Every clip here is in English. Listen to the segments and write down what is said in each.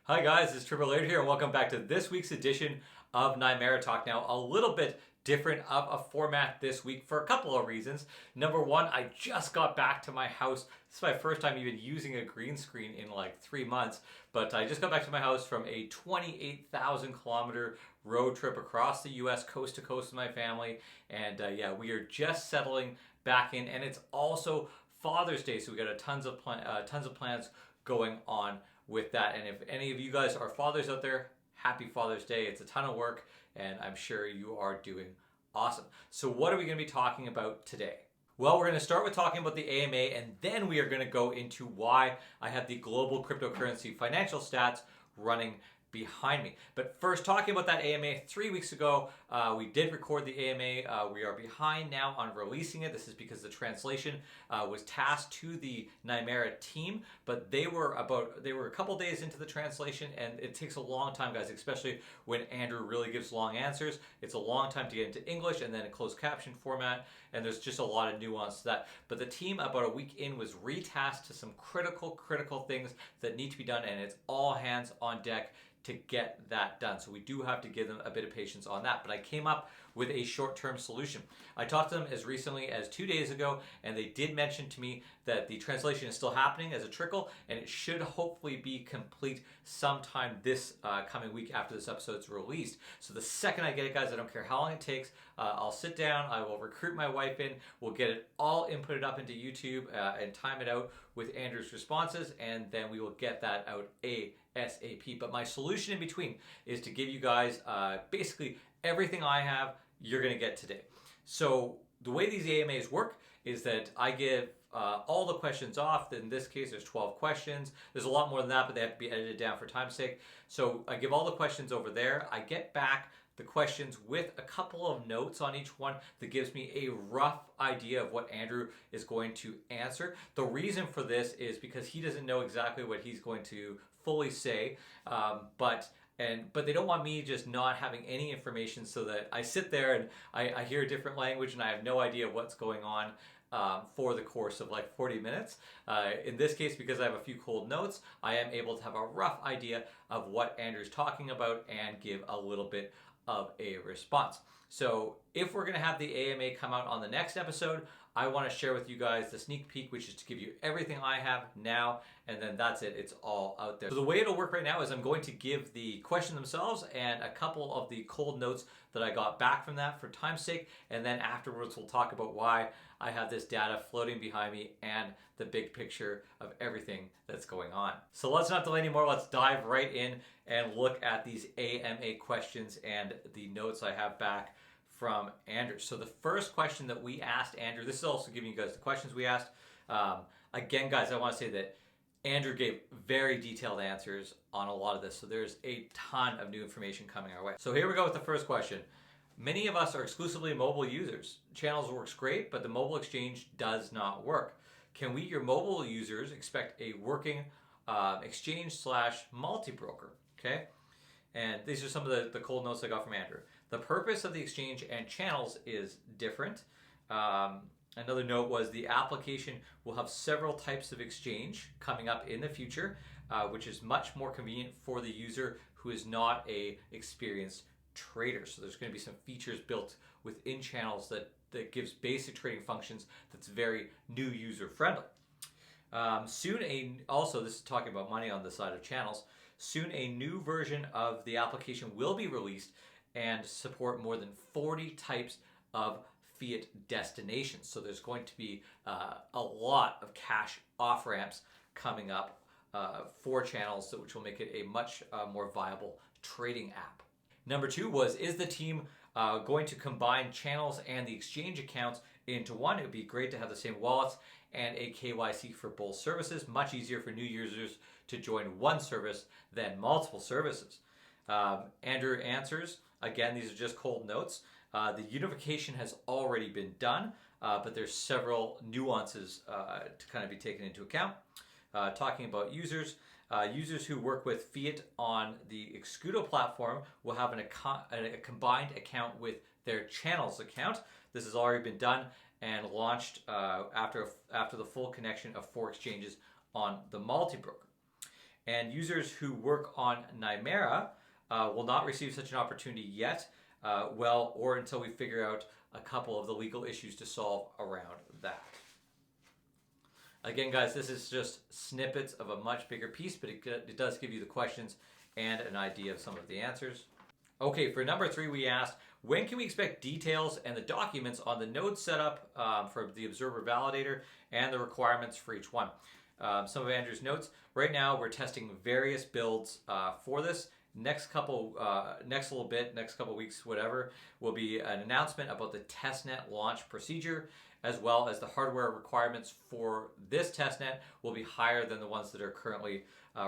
Hi guys, it's Triple Laird here and welcome back to this week's edition of Nimera Talk. Now, a little bit different of a format this week for a couple of reasons. Number one, I just got back to my house. This is my first time even using a green screen in like 3 months, but I just got back to my house from a 28,000 kilometer road trip across the US coast to coast with my family. And yeah, we are just settling back in, and it's also Father's Day, so we got tons of plans going on with that. And if any of you guys are fathers out there, happy Father's Day. It's a ton of work and I'm sure you are doing awesome. So what are we going to be talking about today? Well, we're going to start with talking about the AMA, and then we are going to go into why I have the global cryptocurrency financial stats running behind me. But first, talking about that AMA, 3 weeks ago, we did record the AMA. We are behind now on releasing it. This is because the translation was tasked to the Nimera team, but they were a couple days into the translation, and it takes a long time, guys, especially when Andrew really gives long answers. It's a long time to get into English and then a closed caption format, and there's just a lot of nuance to that. But the team, about a week in, was retasked to some critical things that need to be done, and it's all hands on deck to get that done. So we do have to give them a bit of patience on that. But I came up with a short-term solution. I talked to them as recently as 2 days ago, and they did mention to me that the translation is still happening as a trickle, and it should hopefully be complete sometime this coming week after this episode is released. So the second I get it, guys, I don't care how long it takes, I'll sit down, I will recruit my wife in, we'll get it all inputted up into YouTube and time it out with Andrew's responses, and then we will get that out ASAP. But my solution in between is to give you guys basically everything I have, you're going to get today. So the way these AMAs work is that I give all the questions off. In this case, there's 12 questions. There's a lot more than that, but they have to be edited down for time's sake. So I give all the questions over there. I get back the questions with a couple of notes on each one that gives me a rough idea of what Andrew is going to answer. The reason for this is because he doesn't know exactly what he's going to fully say, but they don't want me just not having any information, so that I sit there and I hear a different language and I have no idea what's going on for the course of like 40 minutes. In this case, because I have a few cold notes, I am able to have a rough idea of what Andrew's talking about and give a little bit of a response. So if we're going to have the AMA come out on the next episode, I want to share with you guys the sneak peek, which is to give you everything I have now, and then that's it. It's all out there. So the way it'll work right now is I'm going to give the question themselves and a couple of the cold notes that I got back from that for time's sake, and then afterwards we'll talk about why I have this data floating behind me and the big picture of everything that's going on. So let's not delay anymore. Let's dive right in and look at these AMA questions and the notes I have back from Andrew. So the first question that we asked Andrew, this is also giving you guys the questions we asked. Again, guys, I want to say that Andrew gave very detailed answers on a lot of this, so there's a ton of new information coming our way. So here we go with the first question. Many of us are exclusively mobile users. Channels works great, but the mobile exchange does not work. Can we, your mobile users, expect a working exchange/multi-broker? Okay, and these are some of the cold notes I got from Andrew. The purpose of the exchange and channels is different. Another note was the application will have several types of exchange coming up in the future, which is much more convenient for the user who is not a experienced trader. So there's going to be some features built within channels that gives basic trading functions that's very new user friendly. Also, this is talking about money on the side of channels. Soon a new version of the application will be released and support more than 40 types of fiat destinations. So there's going to be a lot of cash off ramps coming up for channels, which will make it a much more viable trading app. Number two was, is the team going to combine channels and the exchange accounts into one? It would be great to have the same wallets and a KYC for both services. Much easier for new users to join one service than multiple services. Andrew answers, again, these are just cold notes. The unification has already been done, but there's several nuances to kind of be taken into account. Talking about users, users who work with fiat on the Excudo platform will have a combined account with their channels account. This has already been done and launched after the full connection of 4 exchanges on the multi-broker. And users who work on Nimera will not receive such an opportunity yet, or until we figure out a couple of the legal issues to solve around that. Again, guys, this is just snippets of a much bigger piece, but it does give you the questions and an idea of some of the answers. Okay, for number 3, we asked, when can we expect details and the documents on the node setup for the observer validator and the requirements for each one? Some of Andrew's notes. Right now, we're testing various builds for this. Next couple weeks, whatever, will be an announcement about the testnet launch procedure, as well as the hardware requirements for this testnet will be higher than the ones that are currently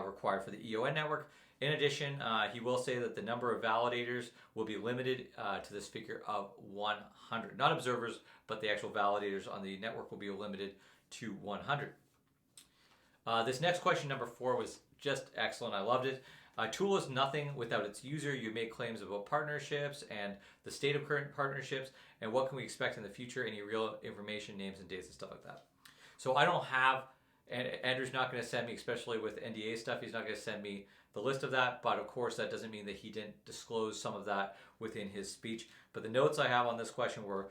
required for the EON network. In addition, he will say that the number of validators will be limited to this figure of 100. Not observers, but the actual validators on the network will be limited to 100. This next question, number 4, was just excellent. I loved it. A tool is nothing without its user. You make claims about partnerships and the state of current partnerships and what can we expect in the future, any real information, names and dates and stuff like that. So I don't have, and Andrew's not going to send me, especially with NDA stuff, he's not going to send me the list of that, but of course that doesn't mean that he didn't disclose some of that within his speech. But the notes I have on this question were,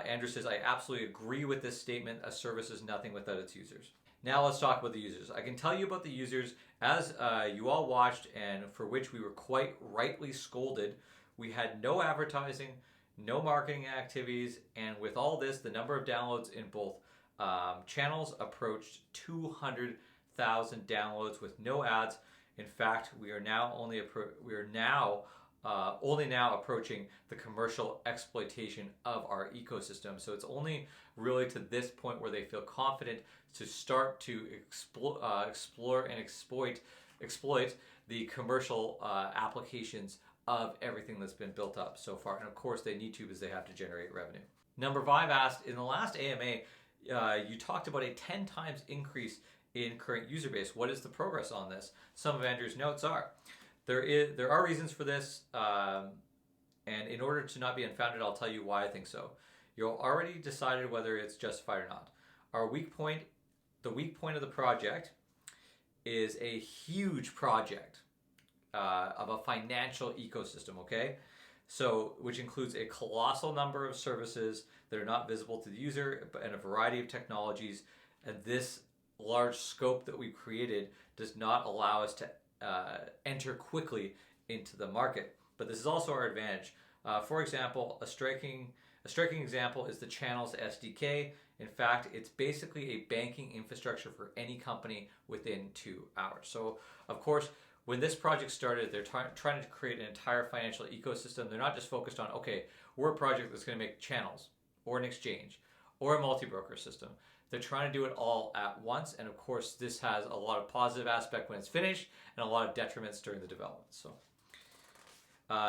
Andrew says, I absolutely agree with this statement, a service is nothing without its users. Now let's talk about the users. I can tell you about the users, as you all watched and for which we were quite rightly scolded. We had no advertising, no marketing activities, and with all this, the number of downloads in both channels approached 200,000 downloads with no ads. In fact, we are now only approaching the commercial exploitation of our ecosystem. So it's only really to this point where they feel confident to start to explore and exploit the commercial applications of everything that's been built up so far. And of course they need to, because they have to generate revenue. Number 5 asked, in the last AMA, you talked about a 10 times increase in current user base. What is the progress on this? Some of Andrew's notes are, there are reasons for this, and in order to not be unfounded, I'll tell you why I think so. You've already decided whether it's justified or not. The weak point of the project is a huge project of a financial ecosystem, okay? So, which includes a colossal number of services that are not visible to the user and a variety of technologies. And this large scope that we've created does not allow us to enter quickly into the market. But this is also our advantage. For example, a striking example is the Channels SDK. In fact, it's basically a banking infrastructure for any company within 2 hours. So, of course, when this project started, they're trying to create an entire financial ecosystem. They're not just focused on, okay, we're a project that's going to make channels or an exchange or a multi-broker system. They're trying to do it all at once. And of course, this has a lot of positive aspect when it's finished and a lot of detriments during the development. So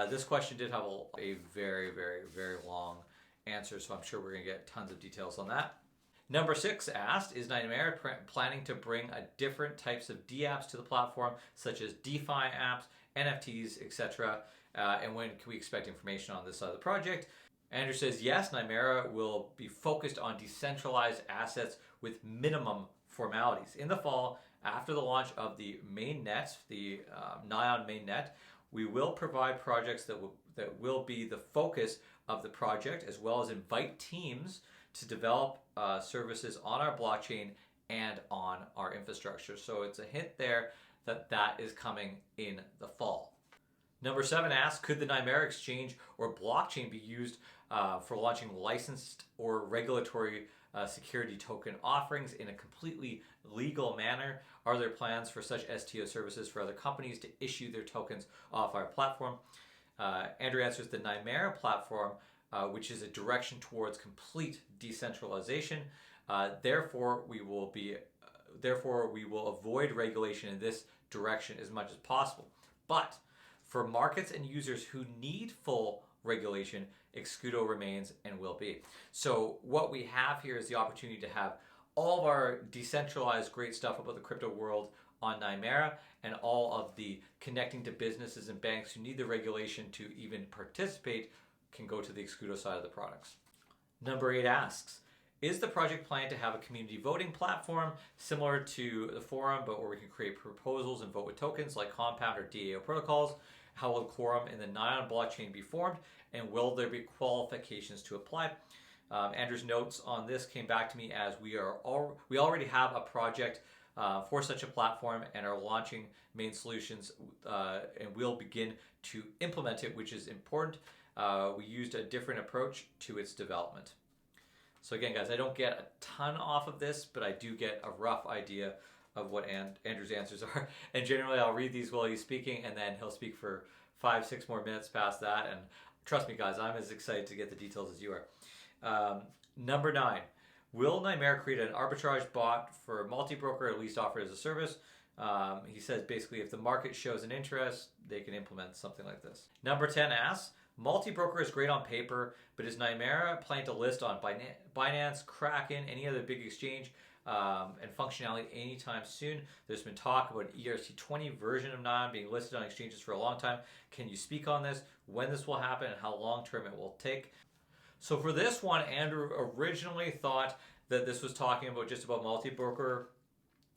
this question did have a very, very, very long answer. So I'm sure we're going to get tons of details on that. Number 6 asked, is Nimera planning to bring different types of DApps to the platform, such as DeFi apps, NFTs, etc.? And when can we expect information on this side of the project? Andrew says, yes, Nimera will be focused on decentralized assets with minimum formalities. In the fall, after the launch of the mainnet, the Nion mainnet, we will provide projects that will be the focus of the project, as well as invite teams to develop services on our blockchain and on our infrastructure. So it's a hint there that is coming in the fall. Number 7 asks, could the Nimera exchange or blockchain be used for launching licensed or regulatory security token offerings in a completely legal manner? Are there plans for such STO services for other companies to issue their tokens off our platform? Andrew answers, the Nimera platform, which is a direction towards complete decentralization. Therefore, we will avoid regulation in this direction as much as possible. But for markets and users who need full regulation, Excudo remains and will be. So what we have here is the opportunity to have all of our decentralized great stuff about the crypto world on Nimera, and all of the connecting to businesses and banks who need the regulation to even participate can go to the Excudo side of the products. Number 8 asks, Is the project planning to have a community voting platform similar to the forum, but where we can create proposals and vote with tokens like Compound or DAO protocols? How will the quorum in the Nion blockchain be formed? And will there be qualifications to apply? Andrew's notes on this came back to me as we already have a project for such a platform and are launching main solutions, and we'll begin to implement it, which is important. We used a different approach to its development. So again, guys, I don't get a ton off of this, but I do get a rough idea of what Andrew's answers are. And generally, I'll read these while he's speaking, and then he'll speak for 5-6 more minutes past that. And trust me, guys, I'm as excited to get the details as you are. Number 9, will Nimera create an arbitrage bot for multi-broker, at least offer it as a service? He says basically if the market shows an interest, they can implement something like this. Number 10 asks, multi-broker is great on paper, but is Nimera planning to list on Binance, Kraken, any other big exchange, and functionality anytime soon? There's been talk about an ERC20 version of Nion being listed on exchanges for a long time. Can you speak on this, when this will happen, and how long term it will take? So for this one, Andrew originally thought that this was talking about just about multi-broker.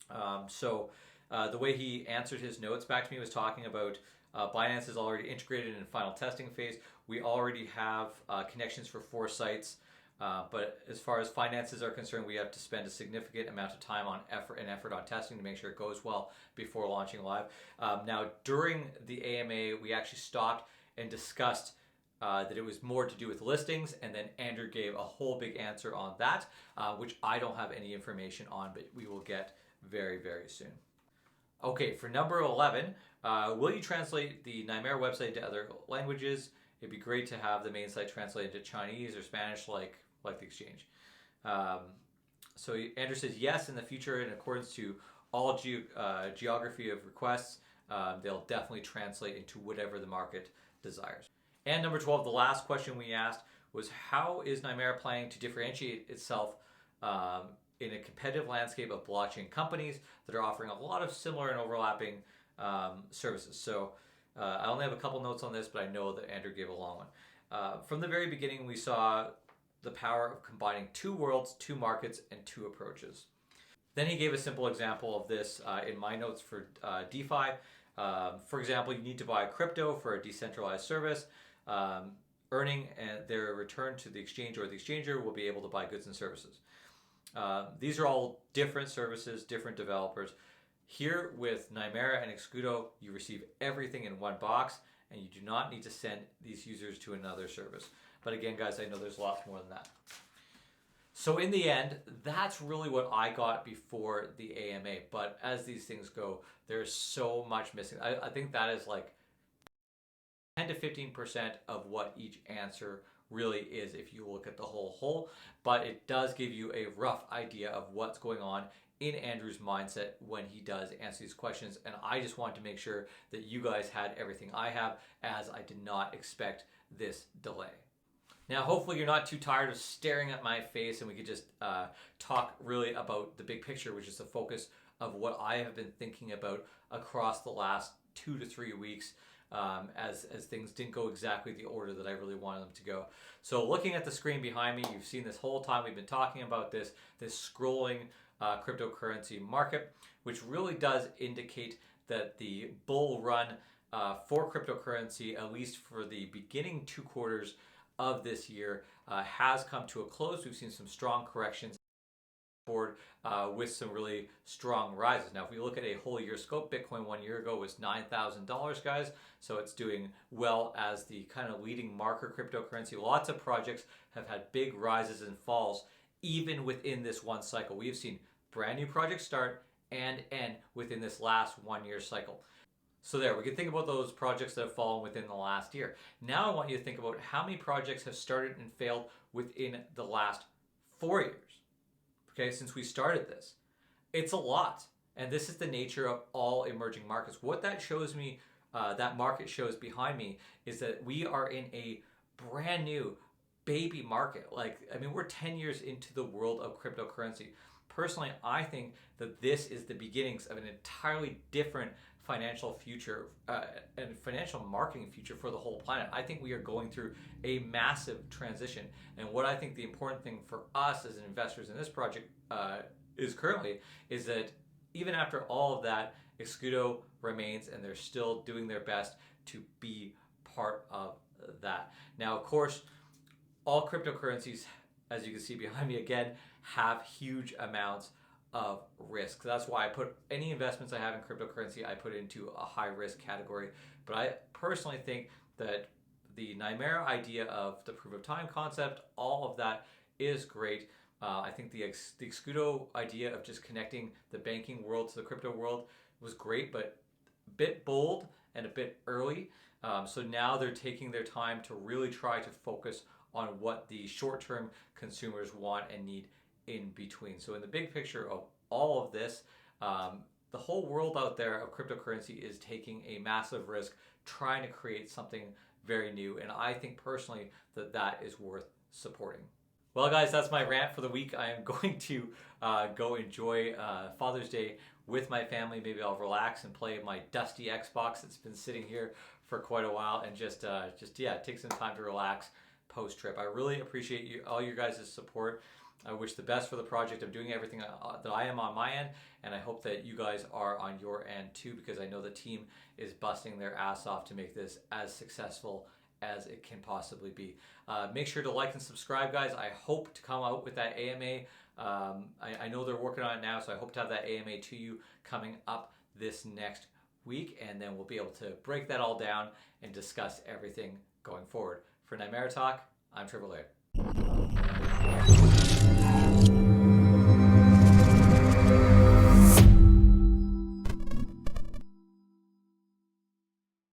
The way he answered his notes back to me was talking about Binance is already integrated in final testing phase. We already have connections for 4 sites, but as far as finances are concerned, we have to spend a significant amount of time on effort on testing to make sure it goes well before launching live. Now, during the AMA, we actually stopped and discussed that it was more to do with listings, and then Andrew gave a whole big answer on that, which I don't have any information on, but we will get very, very soon. Okay, for number 11, will you translate the Nimera website to other languages? It'd be great to have the main site translated to Chinese or Spanish like the exchange. So Andrew says yes, in the future, in accordance to all geography of requests, they'll definitely translate into whatever the market desires. And number 12, the last question we asked was, how is Nimera planning to differentiate itself in a competitive landscape of blockchain companies that are offering a lot of similar and overlapping services? So I only have a couple notes on this, but I know that Andrew gave a long one. From the very beginning, we saw the power of combining 2 worlds, 2 markets, and 2 approaches. Then he gave a simple example of this in my notes for DeFi. For example, you need to buy crypto for a decentralized service. Earning their return to the exchange or the exchanger will be able to buy goods and services. These are all different services, different developers. Here with Nimera and Excudo, you receive everything in one box, and you do not need to send these users to another service. But again, guys, I know there's lots more than that. So in the end, that's really what I got before the AMA. But as these things go, there's so much missing. I think that is like 10 to 15% of what each answer really is if you look at the whole. But it does give you a rough idea of what's going on in Andrew's mindset when he does answer these questions. And I just want to make sure that you guys had everything I have, as I did not expect this delay. Now, hopefully you're not too tired of staring at my face, and we could just talk really about the big picture, which is the focus of what I have been thinking about across the last 2 to 3 weeks, as things didn't go exactly the order that I really wanted them to go. So looking at the screen behind me, you've seen this whole time we've been talking about this scrolling cryptocurrency market, which really does indicate that the bull run for cryptocurrency, at least for the beginning 2 quarters of this year, has come to a close. We've seen some strong corrections board with some really strong rises. Now, if we look at a whole year scope, Bitcoin 1 year ago was $9,000, guys. So it's doing well as the kind of leading marker cryptocurrency. Lots of projects have had big rises and falls even within this one cycle. We have seen brand new projects start and end within this last 1 year cycle. So there, we can think about those projects that have fallen within the last year. Now I want you to think about how many projects have started and failed within the last 4 years. Okay, since we started this. It's a lot. And this is the nature of all emerging markets. What that shows me, that market shows behind me, is that we are in a brand new baby market. We're 10 years into the world of cryptocurrency. Personally, I think that this is the beginnings of an entirely different financial future and financial marketing future for the whole planet. I think we are going through a massive transition. And what I think the important thing for us as investors in this project is that even after all of that, Escudo remains, and they're still doing their best to be part of that. Now, of course, all cryptocurrencies, as you can see behind me again, have huge amounts of risk. That's why I put any investments I have in cryptocurrency, I put into a high risk category. But I personally think that the Nimera idea of the proof of time concept, all of that is great. I think the Escudo idea of just connecting the banking world to the crypto world was great, but a bit bold and a bit early. So now they're taking their time to really try to focus on what the short-term consumers want and need in between. So in the big picture of all of this, the whole world out there of cryptocurrency is taking a massive risk, trying to create something very new. And I think personally that that is worth supporting. Well, guys, that's my rant for the week. I am going to go enjoy Father's Day with my family. Maybe I'll relax and play my dusty Xbox that's been sitting here for quite a while, and just take some time to relax post-trip. I really appreciate all your guys' support. I wish the best for the project. I'm doing everything that I am on my end, and I hope that you guys are on your end too, because I know the team is busting their ass off to make this as successful as it can possibly be. Make sure to like and subscribe, guys. I hope to come out with that AMA. I know they're working on it now, so I hope to have that AMA to you coming up this next week, and then we'll be able to break that all down and discuss everything going forward. For Nimera Talk, I'm Triple A.